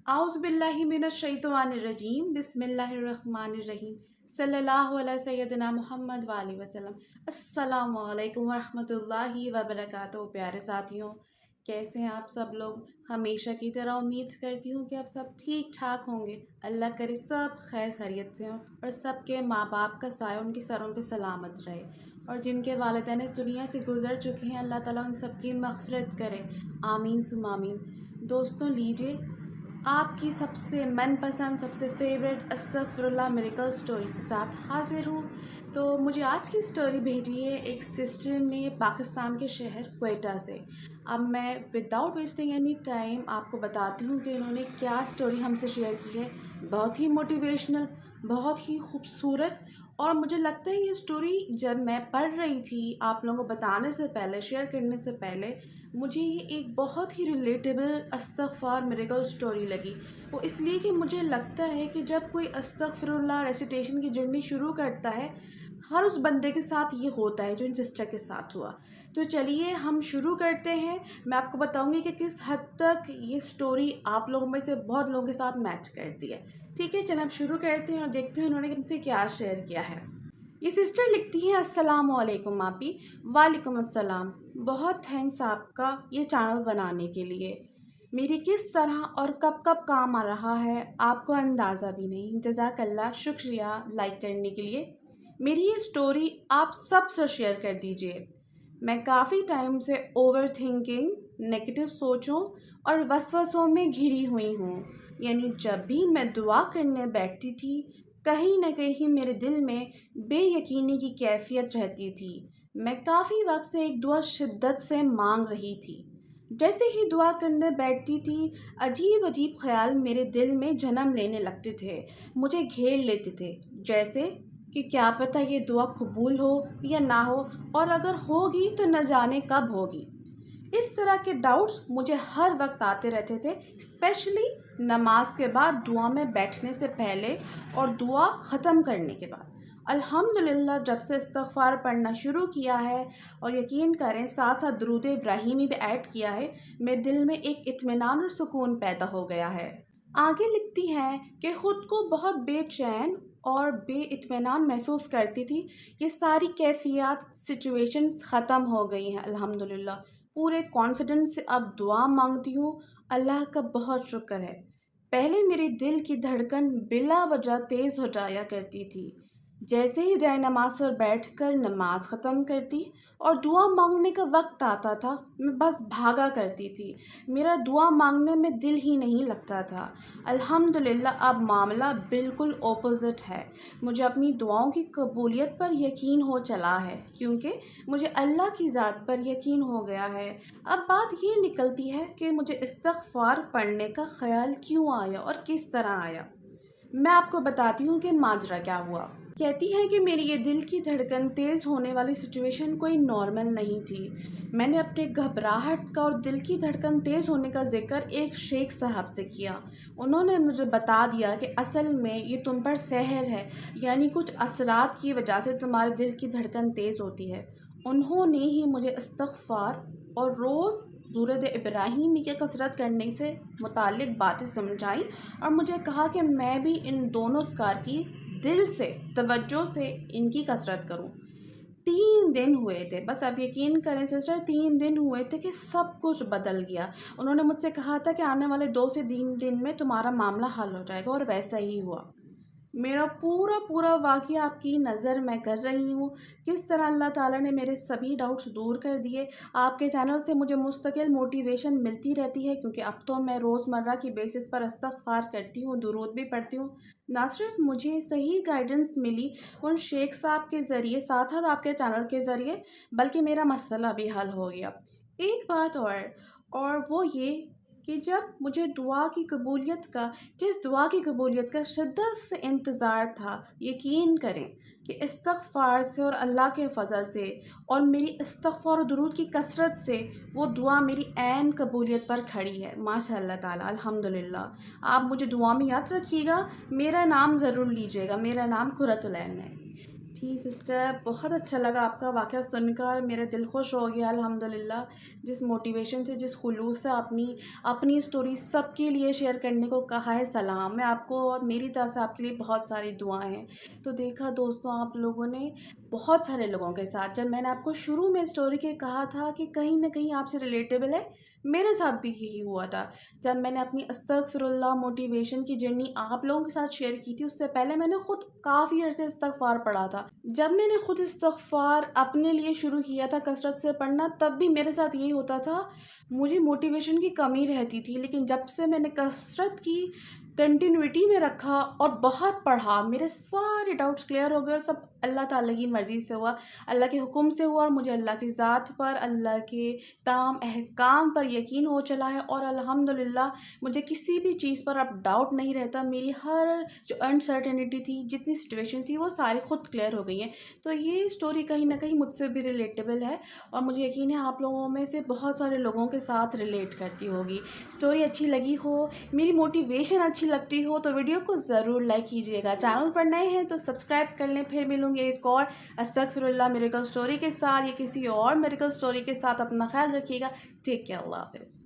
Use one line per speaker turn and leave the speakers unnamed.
आउज़ बिल्लाहि मिनश शैतानिर रजीम बिस्मिल्लाहिर रहमानिर रहीम सल्लल्लाहु अला सय्यदिना मुहम्मद व आलिहि वसल्लम। अस्सलामु अलैकुम व रहमतुल्लाहि व बरकातुहू। प्यारे साथियों, कैसे हैं आप सब लोग। हमेशा की तरह उम्मीद करती हूँ कि आप सब ठीक ठाक होंगे। अल्लाह करे सब खैर खैरियत से हों और सबके माँ बाप का साया उनके सरों पे सलामत रहे, और जिनके वालिदैन इस दुनिया से गुजर चुके हैं अल्लाह ताला उन सबकी मग़फ़िरत करे। आमीन सुम आमीन। दोस्तों, लीजिए आपकी सबसे मनपसंद, सबसे फेवरेट अस्तगफिरुल्लाह मिरेकल स्टोरीज़ के साथ हाज़िर हूँ। तो मुझे आज की स्टोरी भेजी है एक सिस्टर ने पाकिस्तान के शहर क्वेटा से। अब मैं विदाउट वेस्टिंग एनी टाइम आपको बताती हूँ कि उन्होंने क्या स्टोरी हमसे शेयर की है। बहुत ही मोटिवेशनल, बहुत ही खूबसूरत, और मुझे लगता है ये स्टोरी जब मैं पढ़ रही थी आप लोगों को बताने से पहले, शेयर करने से पहले, मुझे ये एक बहुत ही रिलेटेबल अस्तगफार मिरेकल स्टोरी लगी। वो इसलिए कि मुझे लगता है कि जब कोई अस्तगफिरुल्लाह रेसिटेशन की जर्नी शुरू करता है, हर उस बंदे के साथ ये होता है जो इन सिस्टर के साथ हुआ। तो चलिए हम शुरू करते हैं। मैं आपको बताऊंगी कि किस हद तक ये स्टोरी आप लोगों में से बहुत लोगों के साथ मैच करती है। ठीक है, चलिए अब शुरू करते हैं और देखते हैं उन्होंने हमसे क्या शेयर किया है। ये सिस्टर लिखती हैं, अस्सलामु अलैकुम आपी। वालेकुम अस्सलाम। बहुत थैंक्स आपका ये चैनल बनाने के लिए। मेरी किस तरह और कब कब काम आ रहा है आपको अंदाज़ा भी नहीं। जज़ाकल्लाह, शुक्रिया लाइक करने के लिए। मेरी ये स्टोरी आप सब से शेयर कर दीजिए। मैं काफ़ी टाइम से ओवर थिंकिंग, नेगेटिव सोचों और वसवसों में घिरी हुई हूँ। यानी जब भी मैं दुआ करने बैठती थी, कहीं न कहीं मेरे दिल में बेयकीनी की कैफियत रहती थी। मैं काफ़ी वक्त से एक दुआ शिद्दत से मांग रही थी। जैसे ही दुआ करने बैठती थी, अजीब अजीब ख्याल मेरे दिल में जन्म लेने लगते थे, मुझे घेर लेते थे। जैसे कि क्या पता ये दुआ कबूल हो या ना हो, और अगर होगी तो न जाने कब होगी। इस तरह के डाउट्स मुझे हर वक्त आते रहते थे, स्पेशली नमाज के बाद, दुआ में बैठने से पहले और दुआ ख़त्म करने के बाद। अल्हम्दुलिल्लाह जब से इस्तग़फ़ार पढ़ना शुरू किया है, और यकीन करें साथ साथ दुरूद इब्राहीमी भी ऐड किया है, मेरे दिल में एक इत्मीनान और सुकून पैदा हो गया है। आगे लिखती हैं कि ख़ुद को बहुत बेचैन और बेइत्मीनान महसूस करती थी। ये सारी कैफ़ियत, सिचुएशंस ख़त्म हो गई हैं अल्हम्दुलिल्लाह। पूरे कॉन्फिडेंस से अब दुआ मांगती हूँ। अल्लाह का बहुत शुक्र है। पहले मेरे दिल की धड़कन बिला वजह तेज़ हो जाया करती थी। जैसे ही जाए नमाज पर बैठकर नमाज ख़त्म करती और दुआ मांगने का वक्त आता था, मैं बस भागा करती थी। मेरा दुआ मांगने में दिल ही नहीं लगता था। अल्हम्दुलिल्लाह अब मामला बिल्कुल ऑपोजिट है। मुझे अपनी दुआओं की कबूलियत पर यकीन हो चला है, क्योंकि मुझे अल्लाह की ज़ात पर यकीन हो गया है। अब बात ये निकलती है कि मुझे इस्तग़फ़ार पढ़ने का ख़याल क्यों आया और किस तरह आया। मैं आपको बताती हूँ कि माजरा क्या हुआ। कहती है कि मेरी ये दिल की धड़कन तेज़ होने वाली सिचुएशन कोई नॉर्मल नहीं थी। मैंने अपने घबराहट का और दिल की धड़कन तेज़ होने का ज़िक्र एक शेख साहब से किया। उन्होंने मुझे बता दिया कि असल में ये तुम पर सहर है, यानी कुछ असरात की वजह से तुम्हारे दिल की धड़कन तेज़ होती है। उन्होंने ही मुझे इस्तग़फ़ार और रोज़ दुरूद इब्राहीमी की कसरत करने से मुताल्लिक़ बातें समझाई, और मुझे कहा कि मैं भी इन दोनों अज़कार की दिल से, तवज्जो से इनकी कसरत करूं। 3 दिन हुए थे, बस अब यकीन करें सिस्टर, 3 दिन हुए थे कि सब कुछ बदल गया। उन्होंने मुझसे कहा था कि आने वाले 2 से 3 दिन में तुम्हारा मामला हल हो जाएगा, और वैसा ही हुआ। मेरा पूरा वाक़या आपकी नज़र में कर रही हूँ, किस तरह अल्लाह ताला ने मेरे सभी डाउट्स दूर कर दिए। आपके चैनल से मुझे मुस्तकिल मोटिवेशन मिलती रहती है, क्योंकि अब तो मैं रोज़मर्रा की बेसिस पर इस्तग़फ़ार करती हूँ, दुरूद भी पढ़ती हूँ। ना सिर्फ मुझे सही गाइडेंस मिली उन शेख साहब के ज़रिए, साथ साथ आपके चैनल के ज़रिए, बल्कि मेरा मसला भी हल हो गया। एक बात और वो ये कि जब मुझे जिस दुआ की कबूलियत का शिद्दत से इंतज़ार था, यकीन करें कि इस्तग़फ़ार से और अल्लाह के फ़ज़ल से और मेरी इस्तग़फ़ार और दुरूद की कसरत से वो दुआ मेरी ऐन कबूलियत पर खड़ी है। माशाअल्लाह ताला, अल्हम्दुलिल्लाह। आप मुझे दुआ में याद रखिएगा, मेरा नाम ज़रूर लीजिएगा। मेरा नाम कुर्रतुल ऐन है। جی سسٹر، بہت اچھا لگا آپ کا واقعہ سن کر، میرا دل خوش ہو گیا الحمدللہ۔ جس موٹیویشن سے، جس خلوص سے اپنی اسٹوری سب کے لیے شیئر کرنے کو کہا ہے، سلام۔ میں آپ کو اور میری طرف سے آپ کے لیے بہت ساری دعائیں ہیں۔ تو دیکھا دوستوں، آپ لوگوں نے بہت سارے لوگوں کے ساتھ، جب میں نے آپ کو شروع میں اسٹوری کے کہا تھا کہ کہیں نہ کہیں آپ سے ریلیٹیبل ہے، میرے ساتھ بھی یہی ہوا تھا۔ جب میں نے اپنی استغفر اللہ موٹیویشن کی جرنی آپ لوگوں کے ساتھ شیئر کی تھی، اس سے پہلے میں نے خود کافی عرصے استغفار پڑھا تھا۔ جب میں نے خود استغفار اپنے لیے شروع کیا تھا کثرت سے پڑھنا، تب بھی میرے ساتھ یہی ہوتا تھا، مجھے موٹیویشن کی کمی رہتی تھی۔ لیکن جب سے میں نے کثرت کی کنٹینیوٹی میں رکھا اور بہت پڑھا، میرے سارے ڈاؤٹس کلیئر ہو گئے، اور سب اللہ تعالیٰ کی مرضی سے ہوا، اللہ کے حکم سے ہوا، اور مجھے اللہ کی ذات پر، اللہ کے تمام احکام پر یقین ہو چلا ہے، اور الحمدللہ مجھے کسی بھی چیز پر اب ڈاؤٹ نہیں رہتا۔ میری ہر جو انسرٹنٹی تھی، جتنی سچویشن تھی، وہ ساری خود کلیئر ہو گئی ہیں۔ تو یہ اسٹوری کہیں نہ کہیں مجھ سے بھی ریلیٹیبل ہے، اور مجھے یقین ہے آپ لوگوں میں سے بہت سارے لوگوں کے ساتھ ریلیٹ کرتی ہوگی۔ اسٹوری اچھی لگی ہو، میری موٹیویشن اچھی لگتی ہو، تو ویڈیو کو ضرور لائک کیجیے گا۔ چینل پر نئے ہیں تو سبسکرائب کر لیں۔ پھر ملوں گے ایک اور استغفر اللہ میریکل اسٹوری کے ساتھ، یا کسی اور میریکل اسٹوری کے ساتھ۔ اپنا خیال رکھیے گا۔ ٹیک کیئر، اللہ حافظ۔